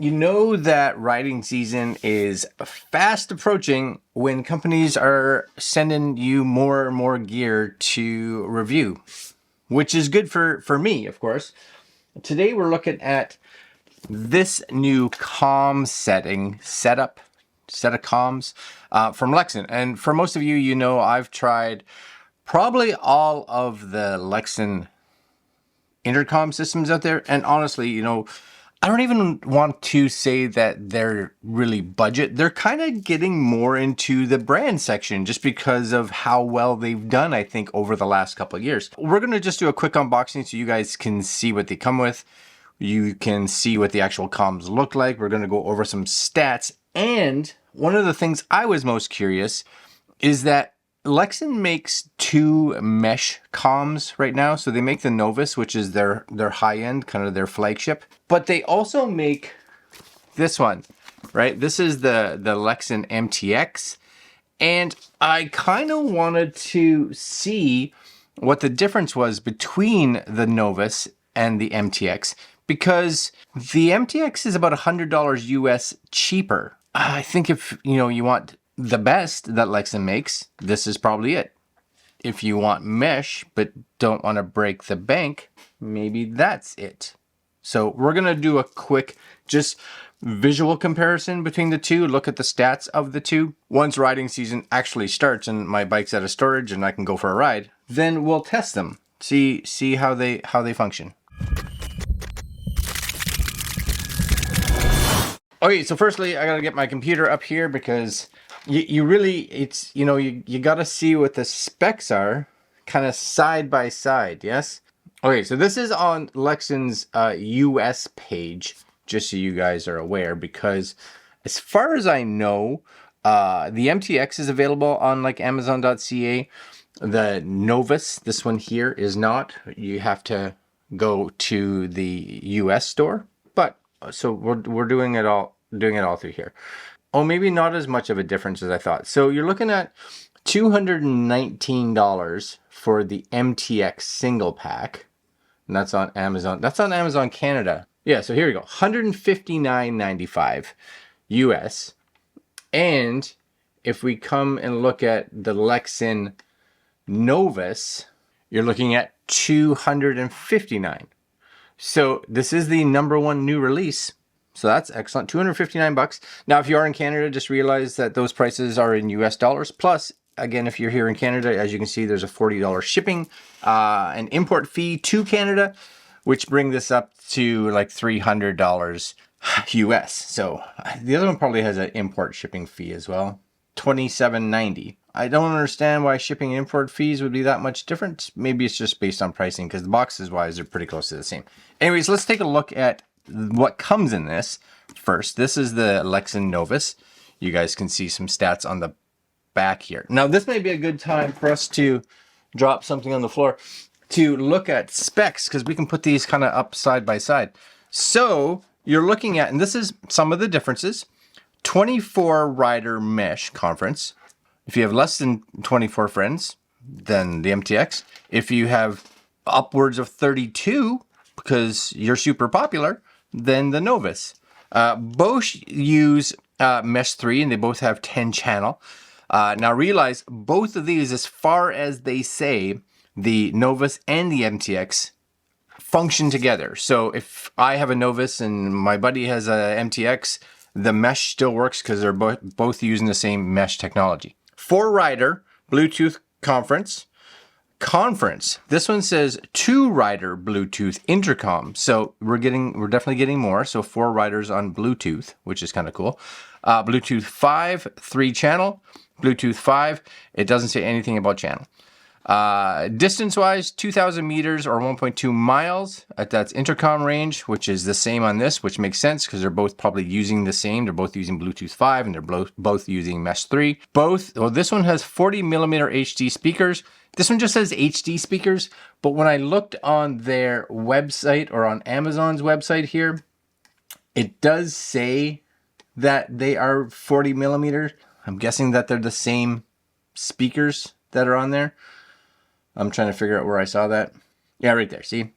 You know that riding season is fast approaching when companies are sending you more and more gear to review, which is good for me, of course. Today we're looking at this new comm set of comms from Lexin. And for most of you, you know I've tried probably all of the Lexin intercom systems out there. And honestly, you know, I don't even want to say that they're really budget. They're kind of getting more into the brand section just because of how well they've done, I think, over the last couple of years. We're going to just do a quick unboxing so you guys can see what they come with. You can see what the actual comms look like. We're going to go over some stats. And one of the things I was most curious is that Lexin makes two mesh comms right now. So they make the Novus, which is their high-end, kind of their flagship. But they also make this one, right? This is the Lexin MTX. And I kind of wanted to see what the difference was between the Novus and the MTX, because the MTX is about $100 US cheaper. I think if you want the best that Lexin makes, this is probably it. If you want mesh but don't want to break the bank, maybe that's it. So we're gonna do a quick just visual comparison between the two, look at the stats of the two. Once riding season actually starts and my bike's out of storage and I can go for a ride, then we'll test them, see how they function. Okay, so firstly I gotta get my computer up here because you really, you gotta see what the specs are kind of side by side, yes? Okay, so this is on Lexin's US page, just so you guys are aware, because as far as I know, the MTX is available on like Amazon.ca. The Novus, this one here, is not. You have to go to the US store. But so we're doing it all through here. Oh, maybe not as much of a difference as I thought. So you're looking at $219 for the MTX single pack. And that's on Amazon. That's on Amazon Canada. Yeah, so here we go. $159.95 US. And if we come and look at the Lexin Novus, you're looking at $259. So this is the #1 new release. So that's excellent, 259 bucks. Now, if you are in Canada, just realize that those prices are in US dollars. Plus, again, if you're here in Canada, as you can see, there's a $40 shipping, an import fee to Canada, which bring this up to like $300 US. So the other one probably has an import shipping fee as well, $27.90. I don't understand why shipping and import fees would be that much different. Maybe it's just based on pricing because the boxes wise, they're pretty close to the same. Anyways, let's take a look at what comes in this first. This is the Lexin Novus. You guys can see some stats on the back here. Now, this may be a good time for us to drop something on the floor to look at specs, because we can put these kind of up side by side. So you're looking at, and this is some of the differences, 24 rider mesh conference. If you have less than 24 friends, then the MTX. If you have upwards of 32, because you're super popular, then the Novus. Both use Mesh 3 and they both have 10 channel. Now realize both of these, as far as they say, the Novus and the MTX function together. So if I have a Novus and my buddy has a MTX, the mesh still works because they're both using the same mesh technology. 4-rider Bluetooth conference. This one says 2-rider Bluetooth intercom. So we're definitely getting more. So 4 riders on Bluetooth, which is kind of cool. Bluetooth 5, 3-channel. Bluetooth 5, it doesn't say anything about channel. Distance-wise, 2,000 meters or 1.2 miles. That's intercom range, which is the same on this, which makes sense because they're both probably using the same. They're both using Bluetooth 5 and they're both using Mesh 3. This one has 40 millimeter HD speakers. This one just says HD speakers, but when I looked on their website or on Amazon's website here, it does say that they are 40 millimeter. I'm guessing that they're the same speakers that are on there. I'm trying to figure out where I saw that. Yeah, right there. See?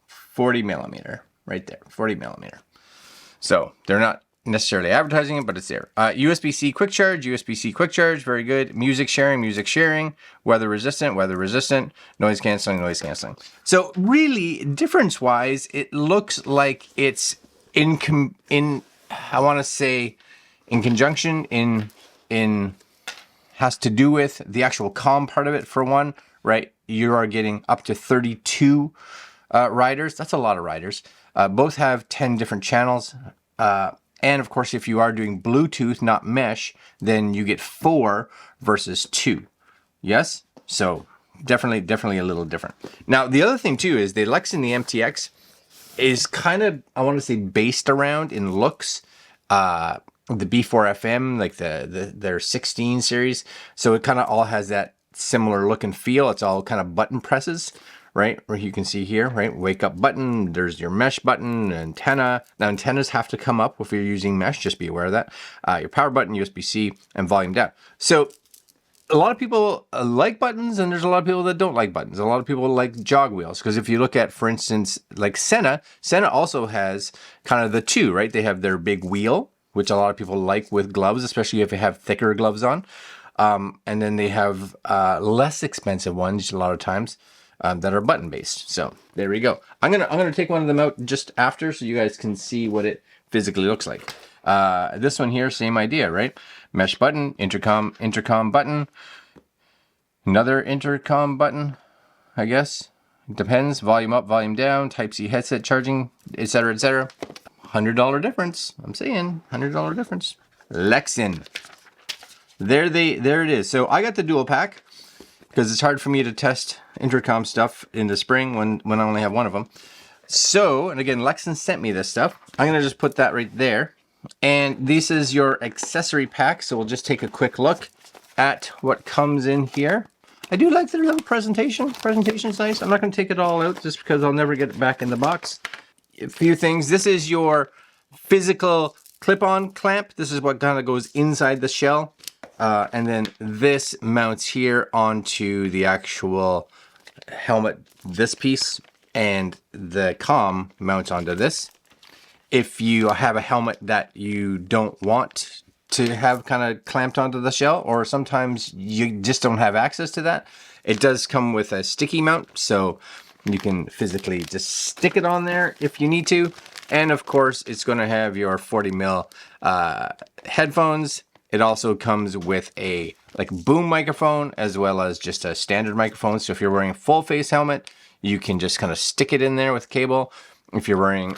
40 millimeter. Right there. 40 millimeter. So they're not necessarily advertising it, but it's there. USB-C quick charge, USB-C quick charge, very good. Music sharing, weather resistant, noise canceling. So really, difference-wise, it looks like it's in I want to say in conjunction in has to do with the actual comm part of it for one, right? You are getting up to 32 riders. That's a lot of riders. Both have 10 different channels. And of course, if you are doing Bluetooth, not mesh, then you get 4 versus 2. Yes? So definitely a little different. Now, the other thing too is the Lexin MTX is kind of, I want to say, based around in looks, the B4FM, like their 16 series. So it kind of all has that similar look and feel. It's all kind of button presses, right? Where you can see here, right? Wake up button, there's your mesh button, antenna. Now antennas have to come up if you're using mesh, just be aware of that. Your power button, USB-C, and volume down. So a lot of people like buttons, and there's a lot of people that don't like buttons. A lot of people like jog wheels, because if you look at, for instance, like Senna also has kind of the two, right? They have their big wheel, which a lot of people like with gloves, especially if you have thicker gloves on. And then they have less expensive ones a lot of times that are button based. So there we go. I'm gonna take one of them out just after, so you guys can see what it physically looks like. This one here, same idea, right? Mesh button, intercom button, another intercom button, I guess. Depends. Volume up, volume down, Type-C headset charging, etc., etc. $100 difference. I'm saying $100 difference. Lexin. There it is. So I got the dual pack because it's hard for me to test intercom stuff in the spring when I only have one of them. So, and again, Lexin sent me this stuff. I'm gonna just put that right there. And this is your accessory pack. So we'll just take a quick look at what comes in here. I do like their little presentation. Presentation's nice. I'm not gonna take it all out just because I'll never get it back in the box. A few things. This is your physical clip-on clamp. This is what kind of goes inside the shell. And then this mounts here onto the actual helmet, this piece, and the comm mounts onto this. If you have a helmet that you don't want to have kind of clamped onto the shell, or sometimes you just don't have access to that, it does come with a sticky mount, so you can physically just stick it on there if you need to. And of course, it's going to have your 40 mil headphones. It also comes with a boom microphone as well as just a standard microphone. So if you're wearing a full face helmet, you can just kind of stick it in there with cable. If you're wearing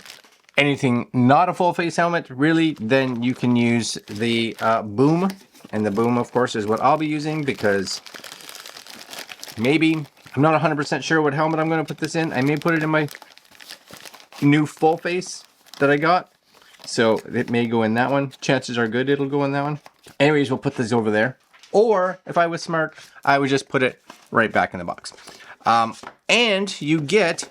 anything not a full face helmet, really, then you can use the boom. And the boom, of course, is what I'll be using because maybe, I'm not 100% sure what helmet I'm going to put this in. I may put it in my new full face that I got. So it may go in that one. Chances are good it'll go in that one. Anyways, we'll put this over there. Or if I was smart, I would just put it right back in the box. And you get,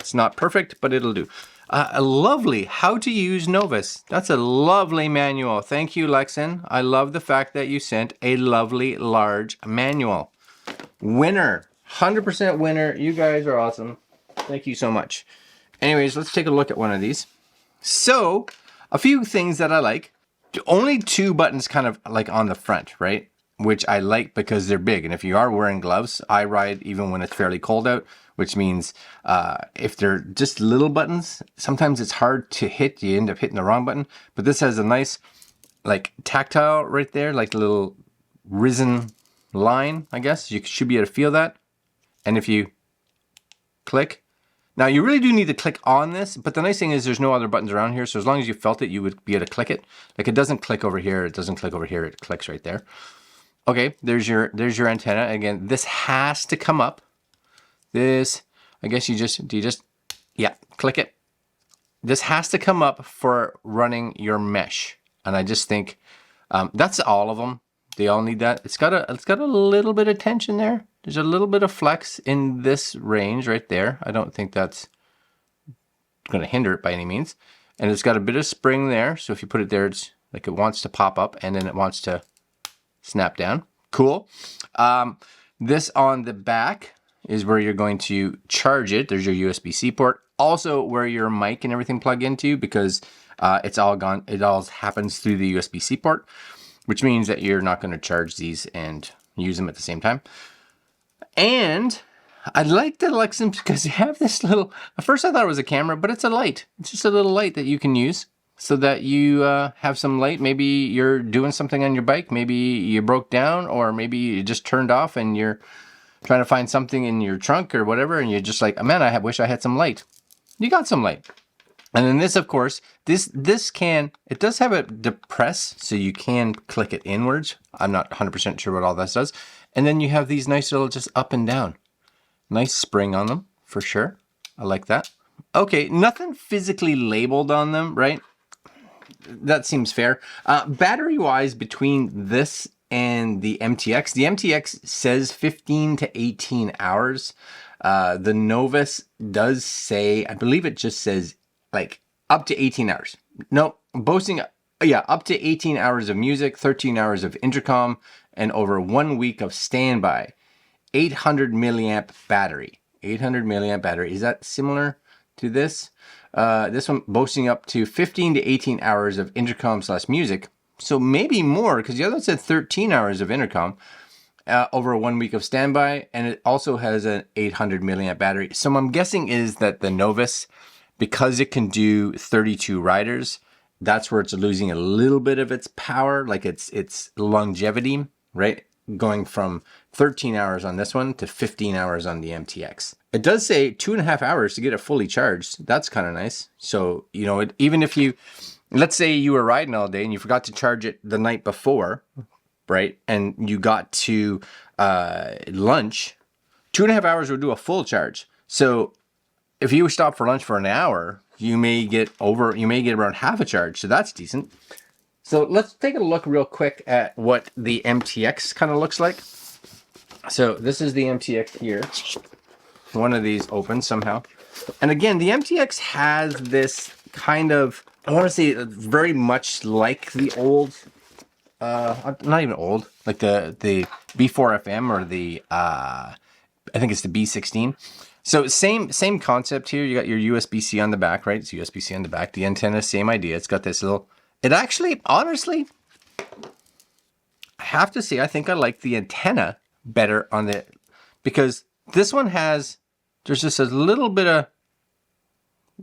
it's not perfect, but it'll do. A lovely how to use Novus. That's a lovely manual. Thank you, Lexin. I love the fact that you sent a lovely large manual. Winner. 100% winner. You guys are awesome. Thank you so much. Anyways, let's take a look at one of these. So, a few things that I like. Only 2 buttons kind of like on the front, right? Which I like because they're big. And if you are wearing gloves, I ride even when it's fairly cold out, which means if they're just little buttons, sometimes it's hard to hit. You end up hitting the wrong button. But this has a nice like tactile right there, like a little risen line, I guess. You should be able to feel that. And if you click, now you really do need to click on this, but the nice thing is there's no other buttons around here. So as long as you felt it, you would be able to click it. Like it doesn't click over here. It doesn't click over here. It clicks right there. Okay, there's your antenna. Again, this has to come up. This, I guess yeah, click it. This has to come up for running your mesh. And I just think that's all of them. They all need that. It's got a little bit of tension there. There's a little bit of flex in this range right there. I don't think that's going to hinder it by any means. And it's got a bit of spring there. So if you put it there, it's like it wants to pop up and then it wants to snap down. Cool. This on the back is where you're going to charge it. There's your USB-C port. Also where your mic and everything plug into, because It's all gone. It all happens through the USB-C port, which means that you're not going to charge these and use them at the same time. And I like the Lexin because you have this little, at first I thought it was a camera, but it's a light. It's just a little light that you can use so that you have some light. Maybe you're doing something on your bike. Maybe you broke down, or maybe you just turned off and you're trying to find something in your trunk or whatever. And you're just like, oh, man, I wish I had some light. You got some light. And then this, of course, this can, it does have a depress, so you can click it inwards. I'm not 100% sure what all this does. And then you have these nice little just up and down. Nice spring on them, for sure. I like that. Okay, nothing physically labeled on them, right? That seems fair. Battery-wise, between this and the MTX says 15 to 18 hours. The Novus does say, I believe it just says like up to 18 hours. No, boasting, yeah, up to 18 hours of music, 13 hours of intercom, and over 1 week of standby. 800 milliamp battery. 800 milliamp battery. Is that similar to this? This one boasting up to 15 to 18 hours of intercom / music. So maybe more, because the other one said 13 hours of intercom. Over 1 week of standby, and it also has an 800 milliamp battery. So I'm guessing is that the Novus, because it can do 32 riders, that's where it's losing a little bit of its power, like its longevity, right? Going from 13 hours on this one to 15 hours on the MTX. It does say 2.5 hours to get it fully charged. That's kind of nice. So, you know, even if you, let's say you were riding all day and you forgot to charge it the night before, right? And you got to lunch, 2.5 hours would do a full charge. So if you stop for lunch for an hour, you may get around half a charge. So that's decent. So let's take a look real quick at what the MTX kind of looks like. So this is the MTX here. One of these opens somehow. And again, the MTX has this kind of, I want to say very much like the old, not even old, like the B4FM or the, I think it's the B16. So same concept here. You got your USB-C on the back, right? It's USB-C on the back. The antenna, same idea. It's got this little, it actually, honestly, I have to say, I think I like the antenna better on the, because this one has, there's just a little bit of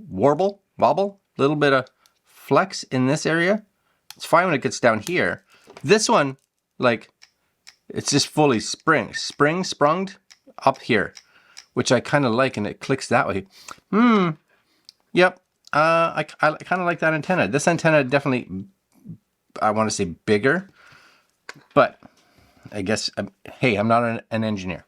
wobble, a little bit of flex in this area. It's fine when it gets down here. This one, like, it's just fully sprung up here, which I kind of like, and it clicks that way. Yep. I kind of like that antenna. This antenna definitely, I want to say bigger, but I guess, hey, I'm not an engineer.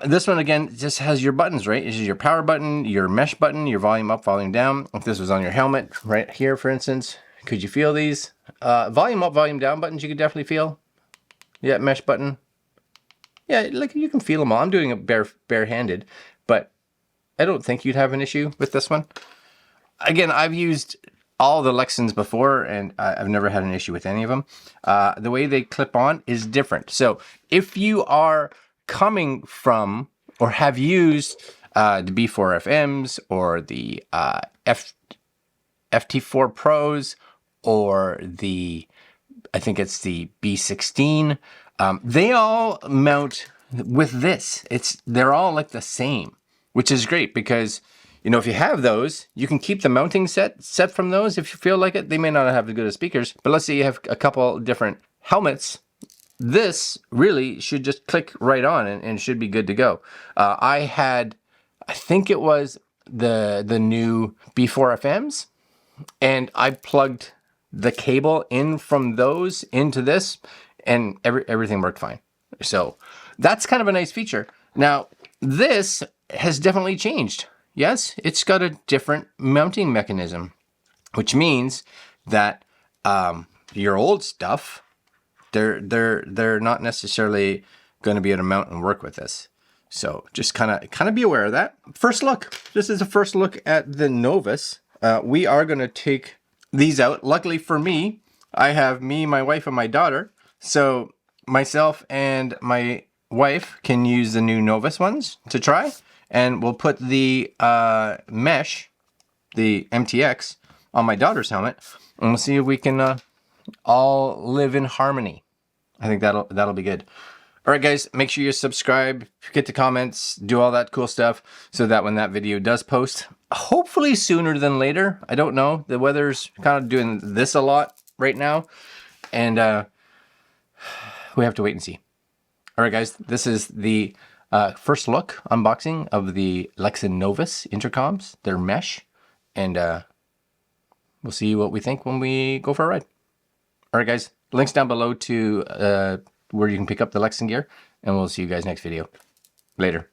This one, again, just has your buttons, right? This is your power button, your mesh button, your volume up, volume down. If this was on your helmet right here, for instance, could you feel these? Volume up, volume down buttons you could definitely feel. Yeah, mesh button. Yeah, like you can feel them all. I'm doing it barehanded, but I don't think you'd have an issue with this one. Again, I've used all the Lexins before, and I've never had an issue with any of them. The way they clip on is different. So if you are coming from or have used the B4FMs or the FT4 Pros or the, I think it's the B16, they all mount with this. They're all like the same, which is great because, you know, if you have those, you can keep the mounting set from those if you feel like it. They may not have as good as speakers, but let's say you have a couple different helmets. This really should just click right on and should be good to go. I think it was the new B4FMs, and I plugged the cable in from those into this, and everything worked fine. So that's kind of a nice feature. Now, this has definitely changed. Yes, it's got a different mounting mechanism, which means that your old stuff, they're not necessarily going to be able to mount and work with this. So just kind of be aware of that. First look. This is the first look at the Novus. We are going to take these out. Luckily for me, I have me, my wife, and my daughter. So myself and my wife can use the new Novus ones to try. And we'll put the mesh, the MTX, on my daughter's helmet, and we'll see if we can all live in harmony. I think that'll be good. All right, guys, make sure you subscribe, get the comments, do all that cool stuff, so that when that video does post, hopefully sooner than later. I don't know. The weather's kind of doing this a lot right now, and we have to wait and see. All right, guys, this is the first look unboxing of the Lexin Novus intercoms. They're mesh, and we'll see what we think when we go for a ride. All right, guys, links down below to where you can pick up the Lexin gear, and we'll see you guys next video. Later.